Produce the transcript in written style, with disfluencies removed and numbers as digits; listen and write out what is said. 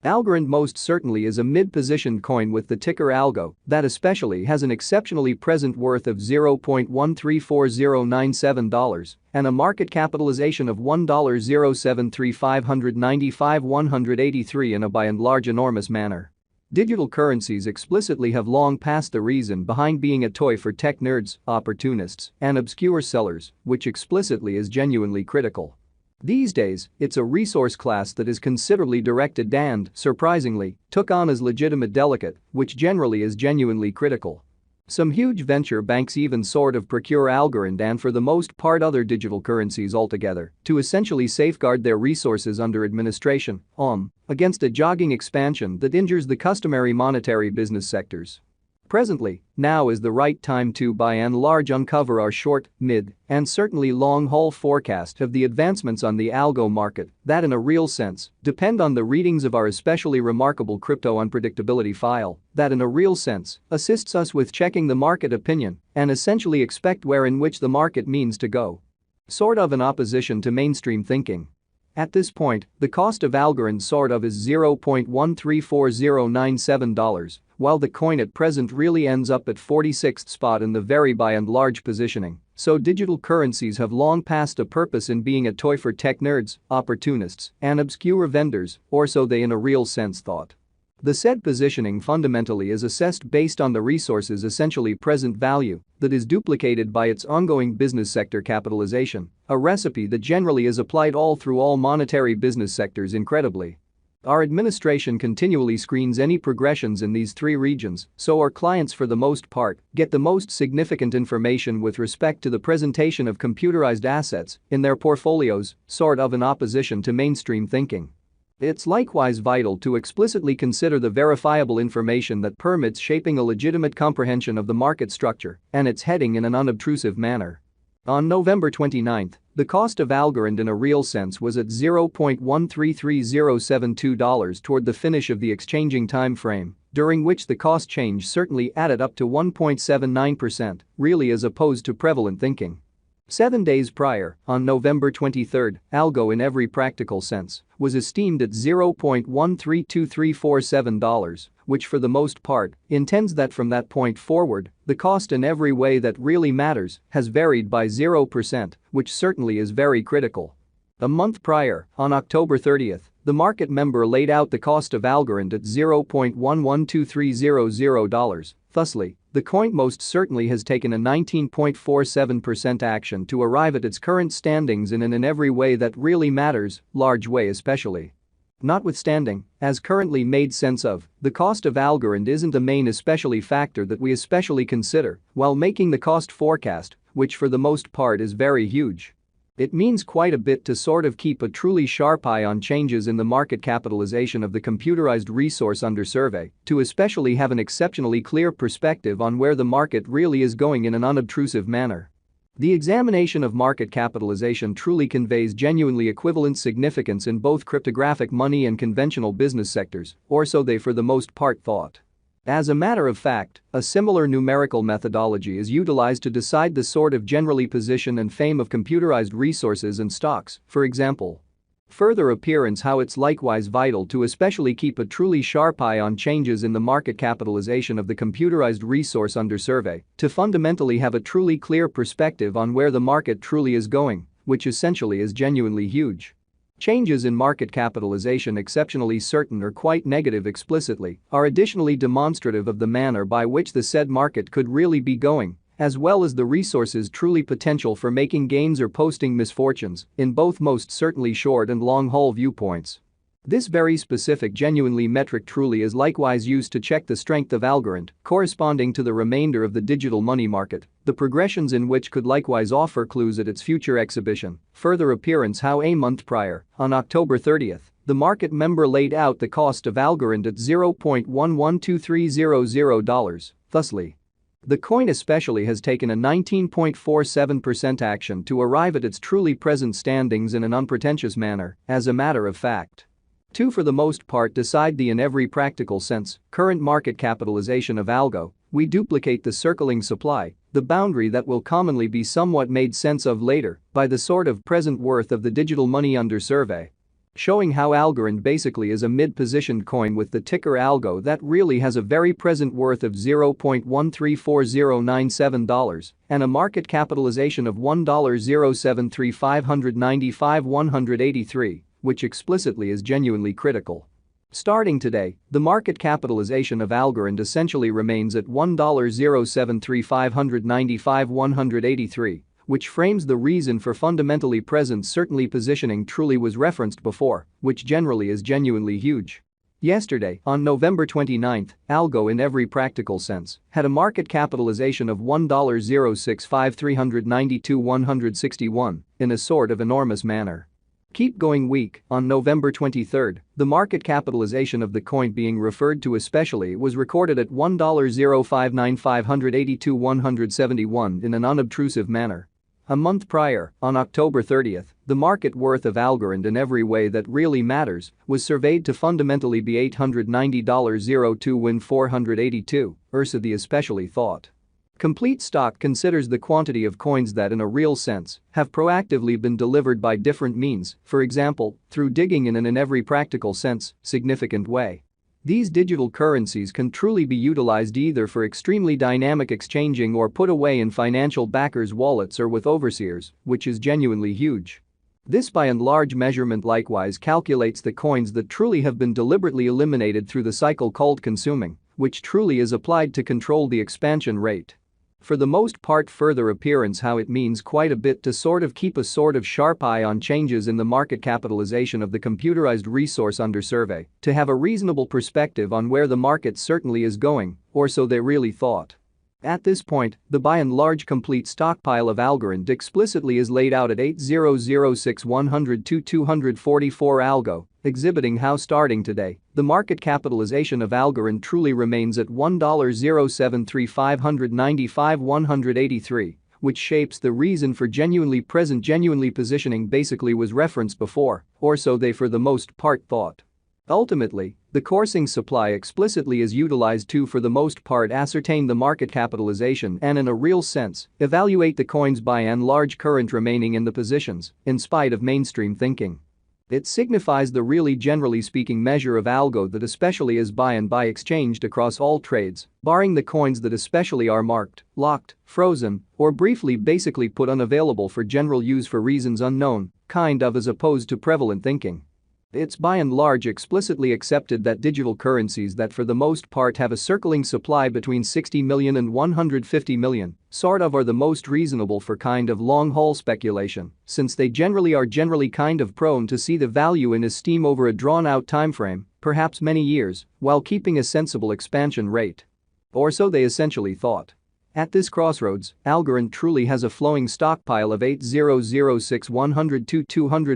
Algorand most certainly is a mid-positioned coin with the ticker ALGO that especially has an exceptionally present worth of $0.134097 and a market capitalization of $1,073,595,183 in a by and large enormous manner. Digital currencies explicitly have long passed the reason behind being a toy for tech nerds, opportunists, and obscure sellers, which explicitly is genuinely critical. These days, it's a resource class that is considerably directed and, surprisingly, took on as legitimate delicate, which generally is genuinely critical. Some huge venture banks even sort of procure Algorand and for the most part other digital currencies altogether to essentially safeguard their resources under administration against a jogging expansion that injures the customary monetary business sectors. Presently, now is the right time to by and large uncover our short, mid, and certainly long-haul forecast of the advancements on the algo market that in a real sense depend on the readings of our especially remarkable crypto unpredictability file that in a real sense assists us with checking the market opinion and essentially expect where in which the market means to go. Sort of in opposition to mainstream thinking. At this point, the cost of Algorand sort of is $0.134097, while the coin at present really ends up at 46th spot in the very by and large positioning, so digital currencies have long passed a purpose in being a toy for tech nerds, opportunists, and obscure vendors, or so they in a real sense thought. The said positioning fundamentally is assessed based on the resource's essentially present value that is duplicated by its ongoing business sector capitalization, a recipe that generally is applied all through all monetary business sectors incredibly. Our administration continually screens any progressions in these three regions, so our clients for the most part get the most significant information with respect to the presentation of computerized assets in their portfolios, sort of in opposition to mainstream thinking. It's likewise vital to explicitly consider the verifiable information that permits shaping a legitimate comprehension of the market structure and its heading in an unobtrusive manner. On November 29, the cost of Algorand in a real sense was at $0.133072 toward the finish of the exchanging time frame, during which the cost change certainly added up to 1.79%, really as opposed to prevalent thinking. 7 days prior, on November 23, ALGO in every practical sense was esteemed at $0.132347, which for the most part intends that from that point forward, the cost in every way that really matters has varied by 0%, which certainly is very critical. A month prior, on October 30, the market member laid out the cost of Algorand at $0.112300. Thusly, the coin most certainly has taken a 19.47% action to arrive at its current standings in an in every way that really matters, large way especially. Notwithstanding, as currently made sense of, the cost of Algorand isn't the main especially factor that we especially consider while making the cost forecast, which for the most part is very huge. It means quite a bit to sort of keep a truly sharp eye on changes in the market capitalization of the computerized resource under survey, to especially have an exceptionally clear perspective on where the market really is going in an unobtrusive manner. The examination of market capitalization truly conveys genuinely equivalent significance in both cryptographic money and conventional business sectors, or so they for the most part thought. As a matter of fact, a similar numerical methodology is utilized to decide the sort of generally position and fame of computerized resources and stocks, for example. Further appearance how it's likewise vital to especially keep a truly sharp eye on changes in the market capitalization of the computerized resource under survey to fundamentally have a truly clear perspective on where the market truly is going, which essentially is genuinely huge. Changes in market capitalization exceptionally certain or quite negative explicitly are additionally demonstrative of the manner by which the said market could really be going, as well as the resource's truly potential for making gains or posting misfortunes in both most certainly short and long-haul viewpoints. This very specific genuinely metric truly is likewise used to check the strength of Algorand corresponding to the remainder of the digital money market, the progressions in which could likewise offer clues at its future exhibition. Further appearance how a month prior, on October 30, the market member laid out the cost of Algorand at $0.112300. Thusly, the coin especially has taken a 19.47% action to arrive at its truly present standings in an unpretentious manner, as a matter of fact. To for the most part decide the in every practical sense current market capitalization of ALGO, we duplicate the circling supply, the boundary that will commonly be somewhat made sense of later by the sort of present worth of the digital money under survey. Showing how Algorand basically is a mid-positioned coin with the ticker ALGO that really has a very present worth of $0.134097 and a market capitalization of $1,073,595,183, which explicitly is genuinely critical. Starting today, the market capitalization of Algorand essentially remains at $1,073,595,183, which frames the reason for fundamentally present certainly positioning truly was referenced before, which generally is genuinely huge. Yesterday, on November 29, ALGO in every practical sense had a market capitalization of $1,065,392,161 in a sort of enormous manner. Keep going week, on November 23, the market capitalization of the coin being referred to especially was recorded at $1,059,582,171 in an unobtrusive manner. A month prior, on October 30, the market worth of Algorand in every way that really matters was surveyed to fundamentally be $890.02 win 482, versus the especially thought. Complete Stock considers the quantity of coins that in a real sense have proactively been delivered by different means, for example, through digging in every practical sense, significant way. These digital currencies can truly be utilized either for extremely dynamic exchanging or put away in financial backers' wallets or with overseers, which is genuinely huge. This by and large measurement likewise calculates the coins that truly have been deliberately eliminated through the cycle called consuming, which truly is applied to control the expansion rate. For the most part further appearance how it means quite a bit to sort of keep a sort of sharp eye on changes in the market capitalization of the computerized resource under survey to have a reasonable perspective on where the market certainly is going, or so they really thought. At this point, the by and large complete stockpile of Algorand explicitly is laid out at 8006102244 algo, exhibiting how starting today, the market capitalization of Algorand truly remains at $1,073,595,183, which shapes the reason for genuinely positioning basically was referenced before, or so they for the most part thought. Ultimately, the coursing supply explicitly is utilized to for the most part ascertain the market capitalization and in a real sense, evaluate the coins by and large current remaining in the positions, in spite of mainstream thinking. It signifies the really generally speaking measure of algo that especially is buy and buy exchanged across all trades, barring the coins that especially are marked, locked, frozen, or briefly basically put unavailable for general use for reasons unknown, kind of as opposed to prevalent thinking. It's by and large explicitly accepted that digital currencies that for the most part have a circling supply between 60 million and 150 million sort of are the most reasonable for kind of long-haul speculation, since they generally are kind of prone to see the value in esteem over a drawn-out timeframe, perhaps many years, while keeping a sensible expansion rate. Or so they essentially thought. At this crossroads, Algorand truly has a flowing stockpile of 8006102200